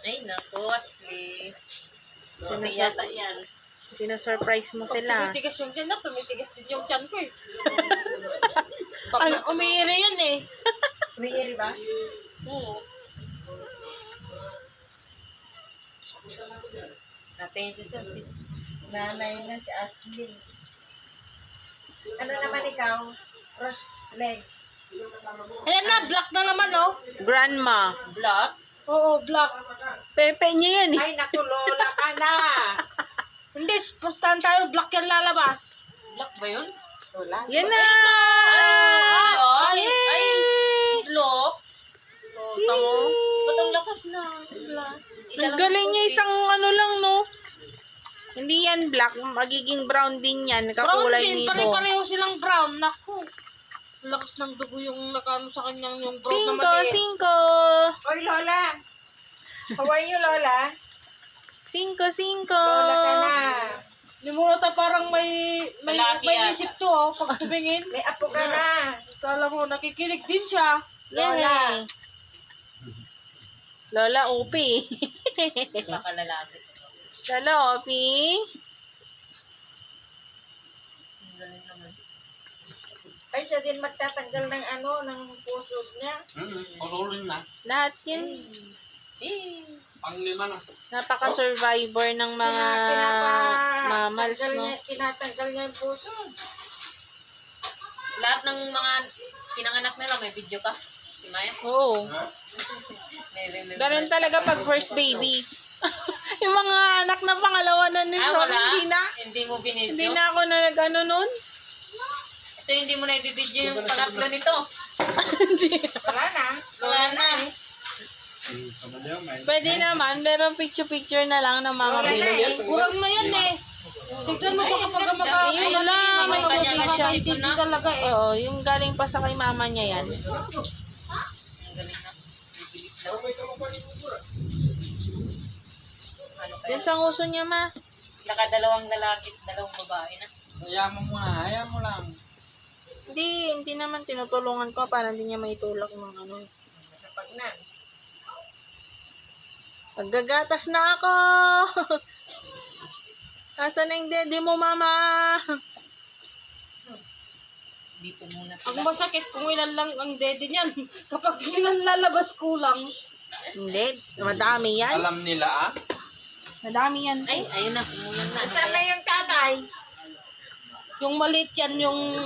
Ay, naku, Ashley. Okay yata yan. Sino-surprise mo sila. Tumitigas yung tiyan na, tumitigas din yung tiyan ko eh. Pag umiiri yan eh. Umiiri ba? Oo. Natin si Sophie. Nanay na si Ashley. Ano naman ikaw? Cross legs. Ayan na, black na naman oh. Grandma. Black? Oo, black. Pepe niya yan eh. Ay, naku, lola ka na. Hindi, pustahan tayo, black yan lalabas. Black ba yun? Lola? Yan na! Ay, black. Tamo. Ba't ang lakas na? Black. Ang galing niya, isang ano lang, no? Hindi yan black, magiging brown din yan. Brown Kakulay din, nito. pare-pareho silang brown. Naku. Lakas ng dugo yung nakano sa kanyang yung brown na mali. 5. Oy, Lola. How are you, Lola? 5. Lola ka na. Limunata parang may Lalaki yan. isip to oh, pag tumingin. May apo ka na. Kala mo, nakikinig din siya. Lola. Lola, Opi. Baka lalaki. Lola, Opi. Ang galing naman. Ay, siya din magtatanggal ng ano, ng puso niya. Patuloy na. Lahat yun. Pang-5 na. Napaka-survivor ng mga mammals, no? Tinatanggal niya yung puso. Lahat ng mga pinanganak nila, may video ka. Si Maya? Oo. May remember. Ganun talaga pag first baby. Yung mga anak na pangalawa na ni Sol, hindi na. Hindi mo binidyo? Hindi na ako na nag-ano nun. So, hindi mo na ibibidyo yung pangatlo nito? Wala na. Wala na. Pwede naman, pero picture-picture na lang ng mama baby. Kurang na yan eh. Tignan mo baka pag Ayun na lang, may tubig siya. Hindi talaga eh. Oo, yung galing pa sa kay mama niya yan. Ang galing na. Bibilis daw. Ano kaya? Yan sa uso niya, ma. Nakadalawang lalaki, dalawang babae na. Hayaan mo muna. Hayaan mo lang. Hindi naman tinutulungan ko para hindi niya maitulak ng ano. Kapag na. Maggagatas na ako! Asan na yung dede mo, mama? Dito muna Ang sila. masakit kung ilan lang ang dede niyan. Kapag ilan lalabas kulang. Hindi, madami yan. Alam nila ah. Madami yan. Ay, ayun na. Kumulan na. Saan na yung tatay? Yung maliit yan, yung